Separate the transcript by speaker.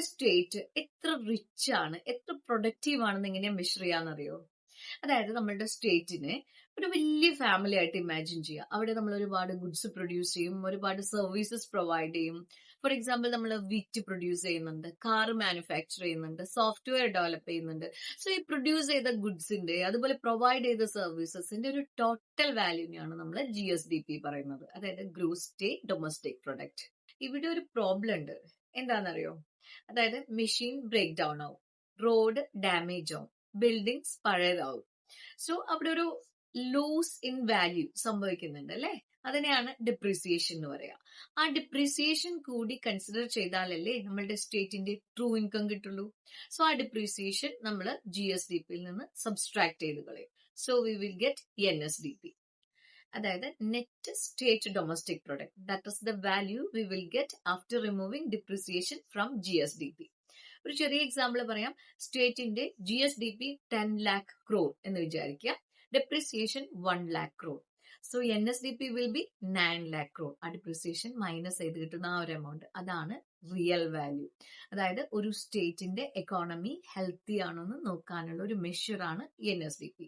Speaker 1: ഒരു സ്റ്റേറ്റ് എത്ര റിച്ച് ആണ്, എത്ര പ്രൊഡക്റ്റീവ് ആണെന്ന് എങ്ങനെയാ മെഷർ ചെയ്യാന്നറിയോ? അതായത് നമ്മളുടെ സ്റ്റേറ്റിനെ ഒരു വലിയ ഫാമിലി ആയിട്ട് ഇമാജിൻ ചെയ്യുക. അവിടെ നമ്മൾ ഒരുപാട് ഗുഡ്സ് പ്രൊഡ്യൂസ് ചെയ്യും, ഒരുപാട് സർവീസസ് പ്രൊവൈഡ് ചെയ്യും. ഫോർ എക്സാമ്പിൾ, നമ്മൾ വിറ്റ് പ്രൊഡ്യൂസ് ചെയ്യുന്നുണ്ട്, കാർ മാനുഫാക്ചർ ചെയ്യുന്നുണ്ട്, സോഫ്റ്റ്വെയർ ഡെവലപ്പ് ചെയ്യുന്നുണ്ട്. സോ ഈ പ്രൊഡ്യൂസ് ചെയ്ത ഗുഡ്സിന്റെ അതുപോലെ പ്രൊവൈഡ് ചെയ്ത സർവീസസിന്റെ ഒരു ടോട്ടൽ വാല്യൂനെയാണ് നമ്മൾ GSDP പറയുന്നത്, അതായത് ഗ്രോസ് സ്റ്റേറ്റ് ഡൊമസ്റ്റിക് പ്രൊഡക്റ്റ്. ഇവിടെ ഒരു പ്രോബ്ലം ഉണ്ട്. എന്താണെന്നറിയോ? അതായത് മെഷീൻ ബ്രേക്ക് ഡൗൺ ആവും, റോഡ് ഡാമേജ് ആവും, ബിൽഡിങ്സ് പഴയതാവും. സോ അവിടെ ഒരു ലോസ് ഇൻ വാല്യൂ സംഭവിക്കുന്നുണ്ട് അല്ലെ? അതിനെയാണ് ഡിപ്രീസിയേഷൻ എന്ന് പറയാ. ആ ഡിപ്രീസിയേഷൻ കൂടി കൺസിഡർ ചെയ്താലല്ലേ നമ്മളുടെ സ്റ്റേറ്റിന്റെ ട്രൂ ഇൻകം കിട്ടുള്ളൂ. സോ ആ ഡിപ്രീസിയേഷൻ നമ്മൾ GSDPയിൽ നിന്ന് സബ്സ്ട്രാക്ട് ചെയ്ത് കളയും. So we will get NSDP, അതായത് net state domestic product. That is the value we will get after removing depreciation from GSDP. ഒരു ചെറിയ എക്സാമ്പിൾ പറയാം. സ്റ്റേറ്റിന്റെ GSDP 10 lakh crore എന്ന് വിചാരിക്കുക, depreciation 1 lakh crore. So NSDP will be 9 lakh crore. ആ depreciation minus ചെയ്ത് കിട്ടുന്ന ആ ഒരു എമൗണ്ട്, അതാണ് റിയൽ വാല്യൂ. അതായത് ഒരു സ്റ്റേറ്റിന്റെ എക്കോണമി ഹെൽത്തി ആണോ എന്ന് നോക്കാനുള്ള ഒരു മെഷർ ആണ് NSDP.